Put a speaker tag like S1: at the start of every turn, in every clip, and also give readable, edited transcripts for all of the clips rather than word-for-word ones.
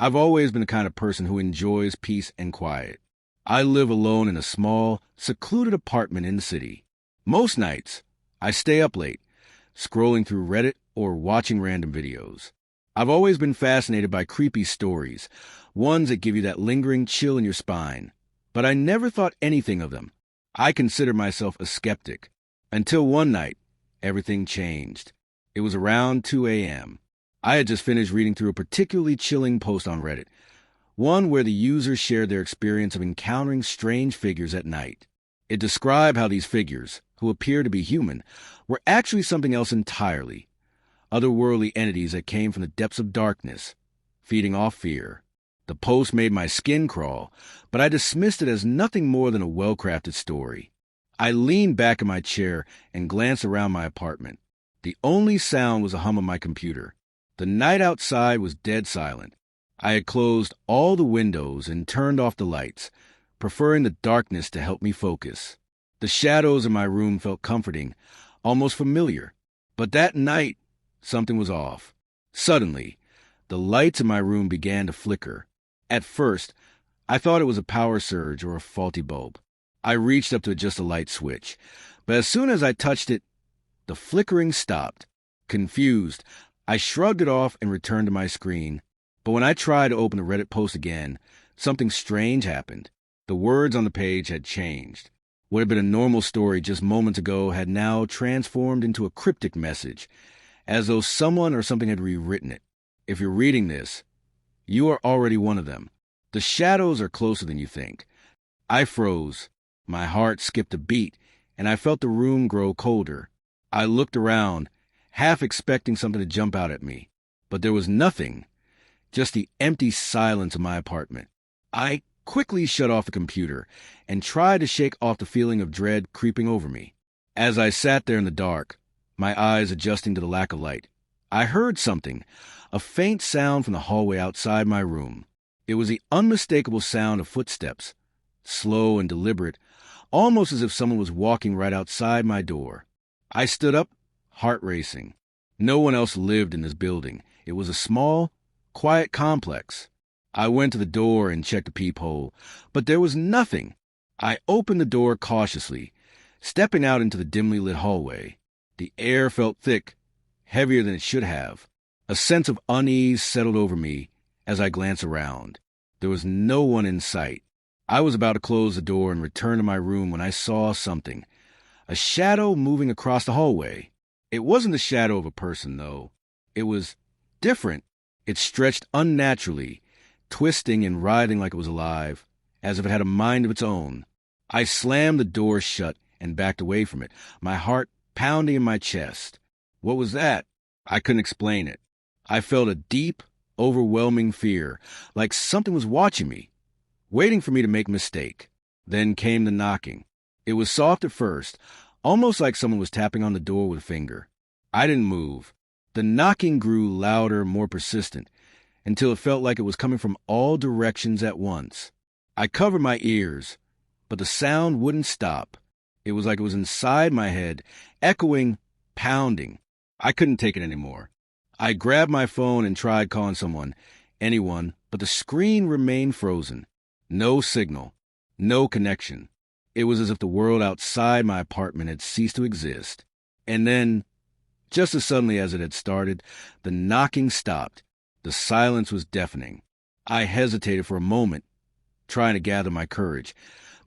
S1: I've always been the kind of person who enjoys peace and quiet. I live alone in a small, secluded apartment in the city. Most nights, I stay up late, scrolling through Reddit or watching random videos. I've always been fascinated by creepy stories, ones that give you that lingering chill in your spine. But I never thought anything of them. I consider myself a skeptic. Until one night, everything changed. It was around 2 a.m. I had just finished reading through a particularly chilling post on Reddit, one where the users shared their experience of encountering strange figures at night. It described how these figures, who appear to be human, were actually something else entirely, otherworldly entities that came from the depths of darkness, feeding off fear. The post made my skin crawl, but I dismissed it as nothing more than a well-crafted story. I leaned back in my chair and glanced around my apartment. The only sound was the hum of my computer. The night outside was dead silent. I had closed all the windows and turned off the lights, preferring the darkness to help me focus. The shadows in my room felt comforting, almost familiar. But that night, something was off. Suddenly, the lights in my room began to flicker. At first, I thought it was a power surge or a faulty bulb. I reached up to adjust the light switch, but as soon as I touched it, the flickering stopped. Confused, I shrugged it off and returned to my screen. But when I tried to open the Reddit post again, something strange happened. The words on the page had changed. What had been a normal story just moments ago had now transformed into a cryptic message, as though someone or something had rewritten it. If you're reading this, you are already one of them. The shadows are closer than you think. I froze. My heart skipped a beat, and I felt the room grow colder. I looked around, half expecting something to jump out at me. But there was nothing, just the empty silence of my apartment. I quickly shut off the computer and tried to shake off the feeling of dread creeping over me. As I sat there in the dark, my eyes adjusting to the lack of light, I heard something, a faint sound from the hallway outside my room. It was the unmistakable sound of footsteps, slow and deliberate, almost as if someone was walking right outside my door. I stood up, heart racing. No one else lived in this building. It was a small, quiet complex. I went to the door and checked the peephole, but there was nothing. I opened the door cautiously, stepping out into the dimly lit hallway. The air felt thick, heavier than it should have. A sense of unease settled over me as I glanced around. There was no one in sight. I was about to close the door and return to my room when I saw something. A shadow moving across the hallway. It wasn't the shadow of a person, though. It was different. It stretched unnaturally, twisting and writhing like it was alive, as if it had a mind of its own. I slammed the door shut and backed away from it, my heart pounding in my chest. What was that? I couldn't explain it. I felt a deep, overwhelming fear, like something was watching me, waiting for me to make a mistake. Then came the knocking. It was soft at first, almost like someone was tapping on the door with a finger. I didn't move. The knocking grew louder, more persistent, until it felt like it was coming from all directions at once. I covered my ears, but the sound wouldn't stop. It was like it was inside my head, echoing, pounding. I couldn't take it anymore. I grabbed my phone and tried calling someone, anyone, but the screen remained frozen. No signal, no connection. It was as if the world outside my apartment had ceased to exist. And then, just as suddenly as it had started, the knocking stopped. The silence was deafening. I hesitated for a moment, trying to gather my courage,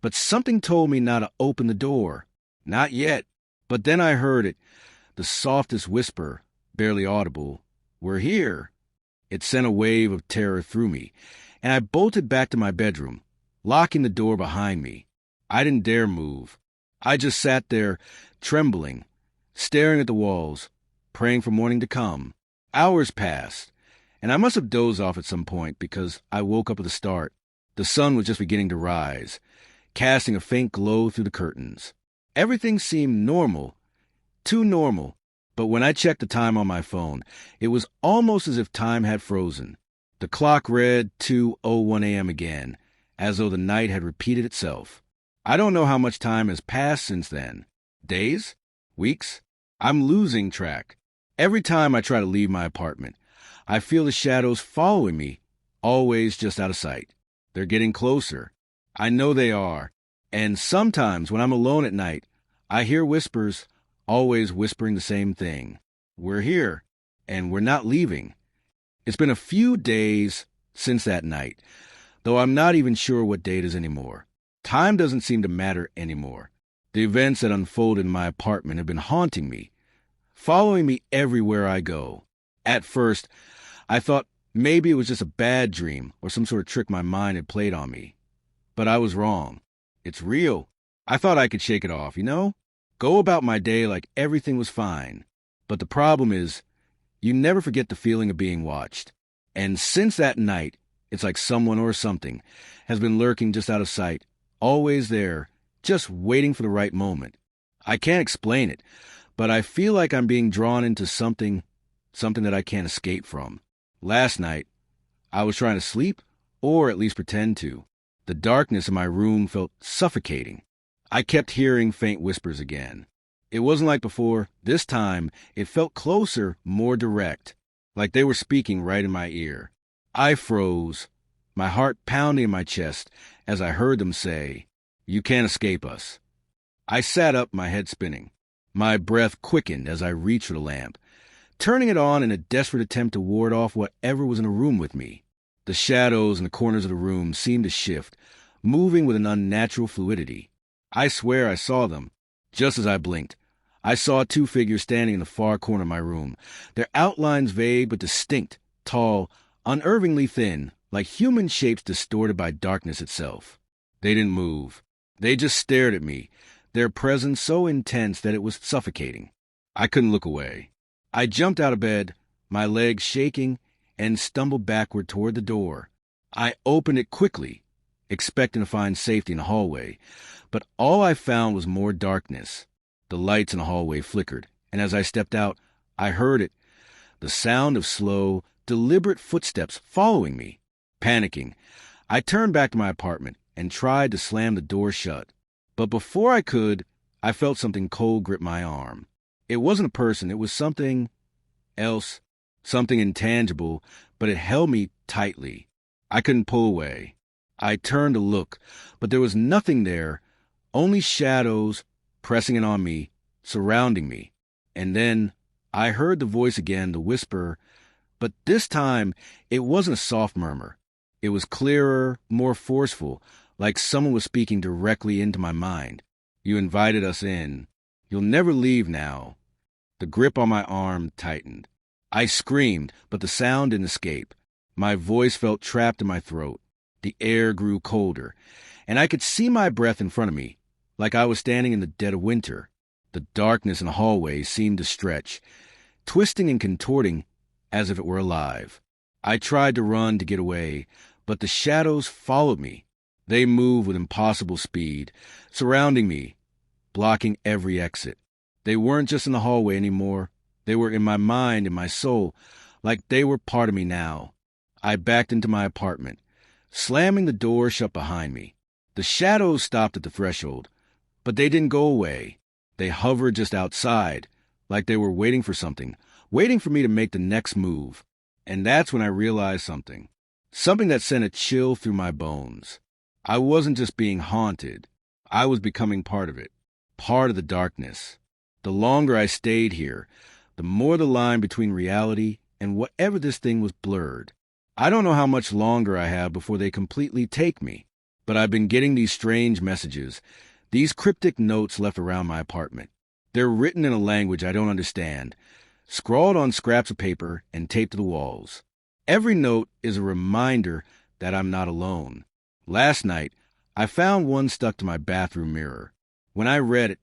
S1: but something told me not to open the door. Not yet. But then I heard it, the softest whisper, barely audible. "We're here." It sent a wave of terror through me, and I bolted back to my bedroom, locking the door behind me. I didn't dare move. I just sat there, trembling, staring at the walls, praying for morning to come. Hours passed, and I must have dozed off at some point because I woke up at the start. The sun was just beginning to rise, casting a faint glow through the curtains. Everything seemed normal, too normal, but when I checked the time on my phone, it was almost as if time had frozen. The clock read 2:01 a.m. again, as though the night had repeated itself. I don't know how much time has passed since then. Days? Weeks? I'm losing track. Every time I try to leave my apartment, I feel the shadows following me, always just out of sight. They're getting closer. I know they are. And sometimes when I'm alone at night, I hear whispers, always whispering the same thing. We're here, and we're not leaving. It's been a few days since that night, though I'm not even sure what day it is anymore. Time doesn't seem to matter anymore. The events that unfolded in my apartment have been haunting me, following me everywhere I go. At first, I thought maybe it was just a bad dream or some sort of trick my mind had played on me. But I was wrong. It's real. I thought I could shake it off, Go about my day like everything was fine. But the problem is, you never forget the feeling of being watched. And since that night, it's like someone or something has been lurking just out of sight, always there, just waiting for the right moment. I can't explain it, but I feel like I'm being drawn into something that I can't escape from. Last night, I was trying to sleep, or at least pretend to. The darkness in my room felt suffocating. I kept hearing faint whispers again. It wasn't like before. This time, it felt closer, more direct, like they were speaking right in my ear. I froze, my heart pounding in my chest as I heard them say, "You can't escape us." I sat up, my head spinning. My breath quickened as I reached for the lamp, turning it on in a desperate attempt to ward off whatever was in the room with me. The shadows in the corners of the room seemed to shift, moving with an unnatural fluidity. I swear I saw them. Just as I blinked, I saw two figures standing in the far corner of my room, their outlines vague but distinct, tall, unnervingly thin, like human shapes distorted by darkness itself. They didn't move. They just stared at me, their presence so intense that it was suffocating. I couldn't look away. I jumped out of bed, my legs shaking, and stumbled backward toward the door. I opened it quickly, expecting to find safety in the hallway, but all I found was more darkness. The lights in the hallway flickered, and as I stepped out, I heard it, the sound of slow, deliberate footsteps following me. Panicking, I turned back to my apartment and tried to slam the door shut. But before I could, I felt something cold grip my arm. It wasn't a person, it was something else, something intangible, but it held me tightly. I couldn't pull away. I turned to look, but there was nothing there, only shadows pressing in on me, surrounding me. And then I heard the voice again, the whisper, but this time it wasn't a soft murmur. It was clearer, more forceful, like someone was speaking directly into my mind. "You invited us in. You'll never leave now." The grip on my arm tightened. I screamed, but the sound didn't escape. My voice felt trapped in my throat. The air grew colder, and I could see my breath in front of me, like I was standing in the dead of winter. The darkness in the hallway seemed to stretch, twisting and contorting as if it were alive. I tried to run to get away, but the shadows followed me. They moved with impossible speed, surrounding me, blocking every exit. They weren't just in the hallway anymore. They were in my mind, in my soul, like they were part of me now. I backed into my apartment, slamming the door shut behind me. The shadows stopped at the threshold, but they didn't go away. They hovered just outside, like they were waiting for something, waiting for me to make the next move. And that's when I realized something that sent a chill through my bones. I wasn't just being haunted. I was becoming part of it, part of the darkness. The longer I stayed here, the more the line between reality and whatever this thing was blurred. I don't know how much longer I have before they completely take me, but I've been getting these strange messages, these cryptic notes left around my apartment. They're written in a language I don't understand, scrawled on scraps of paper and taped to the walls. Every note is a reminder that I'm not alone. Last night, I found one stuck to my bathroom mirror. When I read it,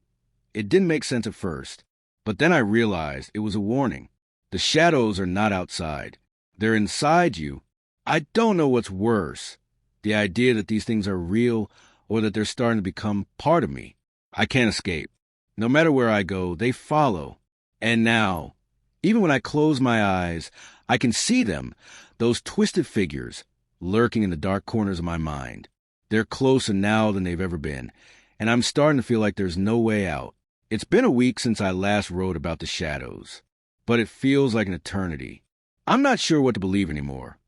S1: it didn't make sense at first, but then I realized it was a warning. The shadows are not outside. They're inside you. I don't know what's worse, the idea that these things are real or that they're starting to become part of me. I can't escape. No matter where I go, they follow. And now, even when I close my eyes, I can see them, those twisted figures, lurking in the dark corners of my mind. They're closer now than they've ever been, and I'm starting to feel like there's no way out. It's been a week since I last wrote about the shadows, but it feels like an eternity. I'm not sure what to believe anymore.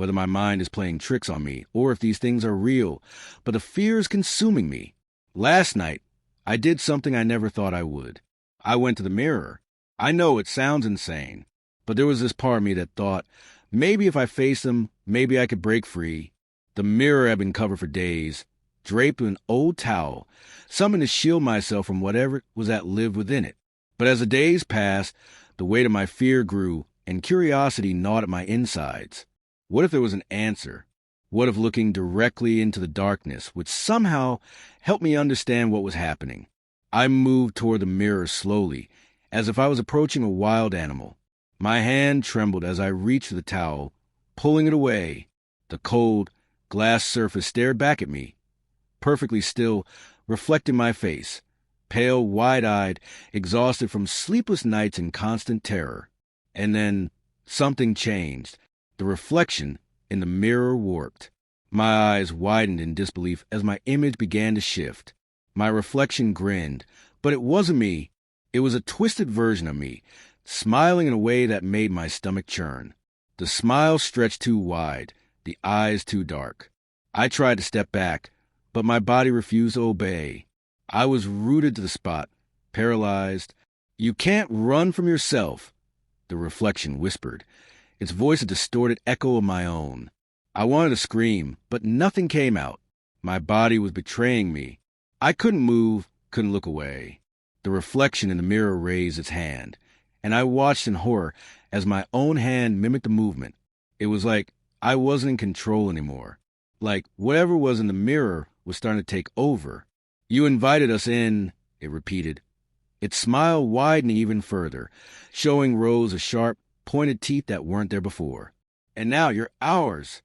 S1: whether my mind is playing tricks on me or if these things are real, but the fear is consuming me. Last night, I did something I never thought I would. I went to the mirror. I know it sounds insane, but there was this part of me that thought, maybe if I face them, maybe I could break free. The mirror had been covered for days, draped with an old towel, something to shield myself from whatever was that lived within it. But as the days passed, the weight of my fear grew, and curiosity gnawed at my insides. What if there was an answer? What if looking directly into the darkness would somehow help me understand what was happening? I moved toward the mirror slowly, as if I was approaching a wild animal. My hand trembled as I reached for the towel, pulling it away. The cold, glass surface stared back at me, perfectly still, reflecting my face, pale, wide-eyed, exhausted from sleepless nights and constant terror. And then something changed. The reflection in the mirror warped. My eyes widened in disbelief as my image began to shift. My reflection grinned, but it wasn't me. It was a twisted version of me, smiling in a way that made my stomach churn. The smile stretched too wide, the eyes too dark. I tried to step back, but my body refused to obey. I was rooted to the spot, paralyzed. "You can't run from yourself," the reflection whispered, its voice a distorted echo of my own. I wanted to scream, but nothing came out. My body was betraying me. I couldn't move, couldn't look away. The reflection in the mirror raised its hand, and I watched in horror as my own hand mimicked the movement. It was like I wasn't in control anymore. Like whatever was in the mirror was starting to take over. "You invited us in," it repeated, its smile widening even further, showing rows of sharp, pointed teeth that weren't there before. "And now you're ours."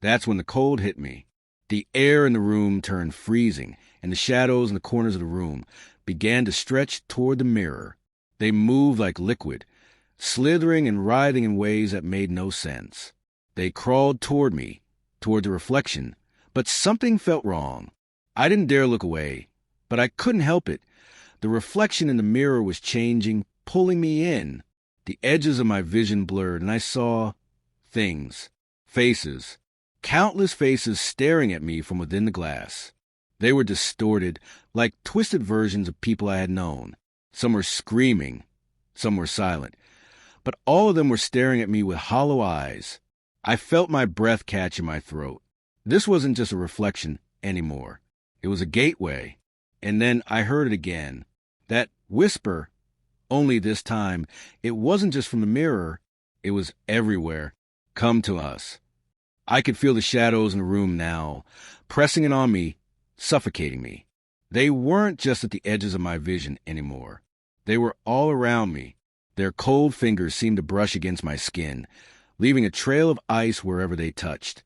S1: That's when the cold hit me. The air in the room turned freezing, and the shadows in the corners of the room began to stretch toward the mirror. They moved like liquid, slithering and writhing in ways that made no sense. They crawled toward me, toward the reflection, but something felt wrong. I didn't dare look away, but I couldn't help it. The reflection in the mirror was changing, pulling me in. The edges of my vision blurred, and I saw things, faces, countless faces staring at me from within the glass. They were distorted, like twisted versions of people I had known. Some were screaming, some were silent, but all of them were staring at me with hollow eyes. I felt my breath catch in my throat. This wasn't just a reflection anymore. It was a gateway. And then I heard it again. That whisper, only this time, it wasn't just from the mirror. It was everywhere. "Come to us." I could feel the shadows in the room now, pressing in on me, suffocating me. They weren't just at the edges of my vision anymore. They were all around me. Their cold fingers seemed to brush against my skin, leaving a trail of ice wherever they touched.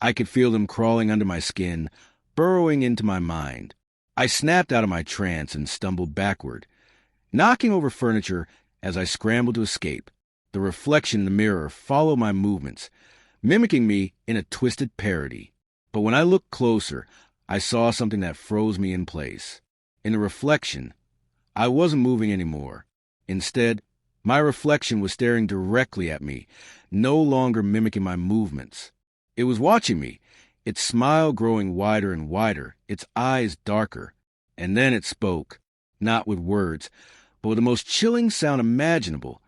S1: I could feel them crawling under my skin, burrowing into my mind. I snapped out of my trance and stumbled backward, knocking over furniture as I scrambled to escape. The reflection in the mirror followed my movements, mimicking me in a twisted parody. But when I looked closer, I saw something that froze me in place. In the reflection, I wasn't moving anymore. Instead, my reflection was staring directly at me, no longer mimicking my movements. It was watching me, its smile growing wider and wider, its eyes darker. And then it spoke, not with words, but with the most chilling sound imaginable,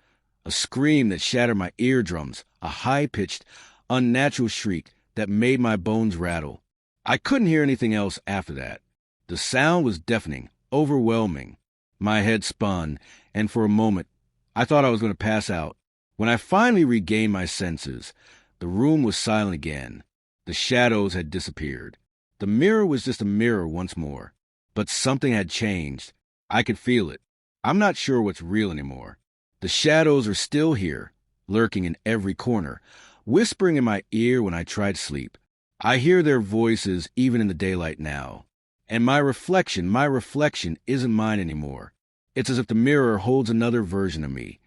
S1: a scream that shattered my eardrums, a high-pitched, unnatural shriek that made my bones rattle. I couldn't hear anything else after that. The sound was deafening, overwhelming. My head spun, and for a moment, I thought I was going to pass out. When I finally regained my senses, the room was silent again. The shadows had disappeared. The mirror was just a mirror once more. But something had changed. I could feel it. I'm not sure what's real anymore. The shadows are still here, lurking in every corner, whispering in my ear when I try to sleep. I hear their voices even in the daylight now. And my reflection isn't mine anymore. It's as if the mirror holds another version of me,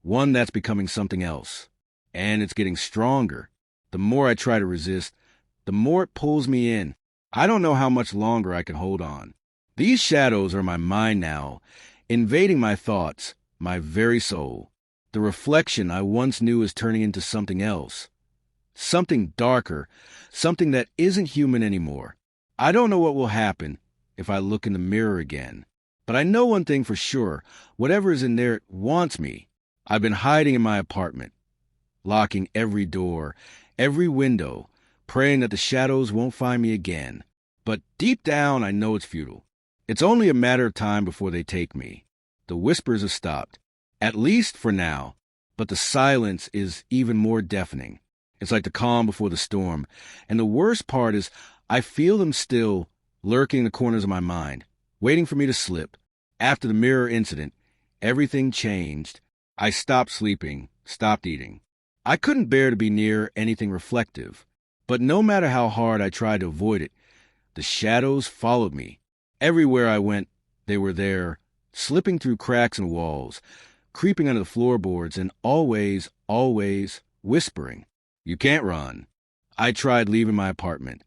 S1: one that's becoming something else. And it's getting stronger. The more I try to resist, the more it pulls me in. I don't know how much longer I can hold on. These shadows are my mind now, invading my thoughts, my very soul. The reflection I once knew is turning into something else. something darker, something that isn't human anymore. I don't know what will happen if I look in the mirror again, but I know one thing for sure. Whatever is in there wants me. I've been hiding in my apartment, locking every door, every window, praying that the shadows won't find me again. But deep down, I know it's futile. It's only a matter of time before they take me. The whispers have stopped, at least for now, but the silence is even more deafening. It's like the calm before the storm, and the worst part is I feel them still lurking in the corners of my mind, waiting for me to slip. After the mirror incident, everything changed. I stopped sleeping, stopped eating. I couldn't bear to be near anything reflective, but no matter how hard I tried to avoid it, the shadows followed me. Everywhere I went, they were there, slipping through cracks in walls, creeping under the floorboards, and always, always whispering, "You can't run." I tried leaving my apartment,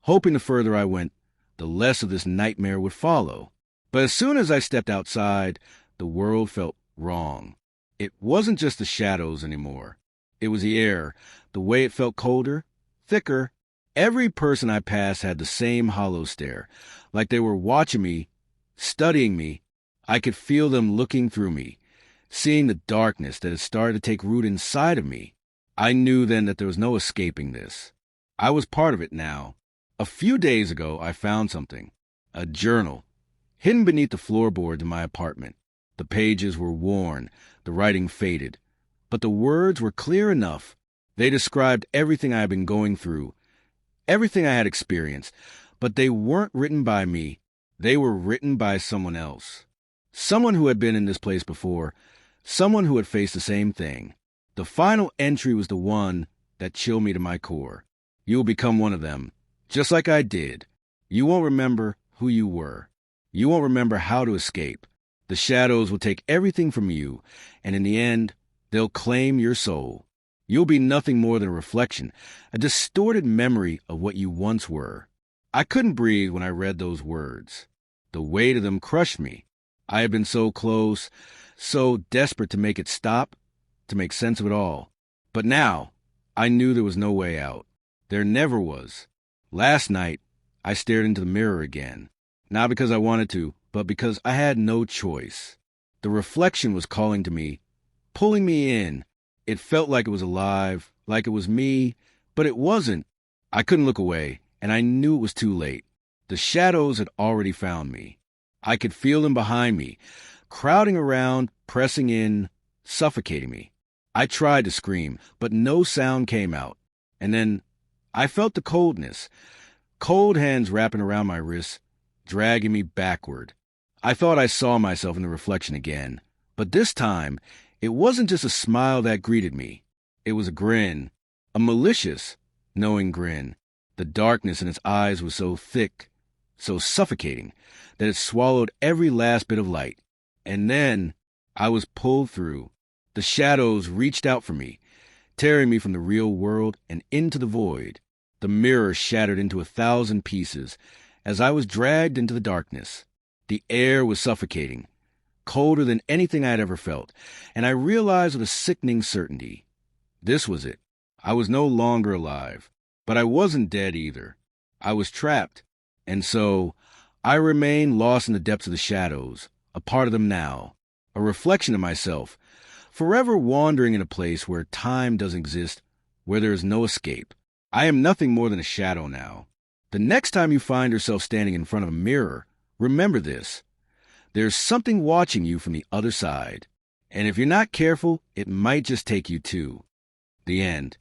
S1: hoping the further I went, the less of this nightmare would follow. But as soon as I stepped outside, the world felt wrong. It wasn't just the shadows anymore. It was the air, the way it felt colder, thicker. Every person I passed had the same hollow stare, like they were watching me, studying me. I could feel them looking through me, seeing the darkness that had started to take root inside of me. I knew then that there was no escaping this. I was part of it now. A few days ago, I found something, a journal, hidden beneath the floorboards in my apartment. The pages were worn, the writing faded, but the words were clear enough. They described everything I had been going through, everything I had experienced, but they weren't written by me. They were written by someone else. Someone who had been in this place before, someone who had faced the same thing. The final entry was the one that chilled me to my core. You will become one of them, just like I did. You won't remember who you were. You won't remember how to escape. The shadows will take everything from you, and in the end, they'll claim your soul. You'll be nothing more than a reflection, a distorted memory of what you once were. I couldn't breathe when I read those words. The weight of them crushed me. I had been so close, so desperate to make it stop, to make sense of it all. But now, I knew there was no way out. There never was. Last night, I stared into the mirror again. Not because I wanted to, but because I had no choice. The reflection was calling to me, pulling me in. It felt like it was alive, like it was me, but it wasn't. I couldn't look away, and I knew it was too late. The shadows had already found me. I could feel them behind me, crowding around, pressing in, suffocating me. I tried to scream, but no sound came out. And then I felt the coldness, cold hands wrapping around my wrists, dragging me backward. I thought I saw myself in the reflection again, but this time, it wasn't just a smile that greeted me. It was a grin, a malicious, knowing grin. The darkness in its eyes was so thick, so suffocating, that it swallowed every last bit of light. And then I was pulled through. The shadows reached out for me, tearing me from the real world and into the void. The mirror shattered into 1,000 pieces as I was dragged into the darkness. The air was suffocating, colder than anything I had ever felt, and I realized with a sickening certainty, this was it. I was no longer alive, but I wasn't dead either. I was trapped, and so I remained lost in the depths of the shadows, a part of them now, a reflection of myself, forever wandering in a place where time doesn't exist, where there is no escape. I am nothing more than a shadow now. The next time you find yourself standing in front of a mirror, remember this. There's something watching you from the other side. And if you're not careful, it might just take you too. The end.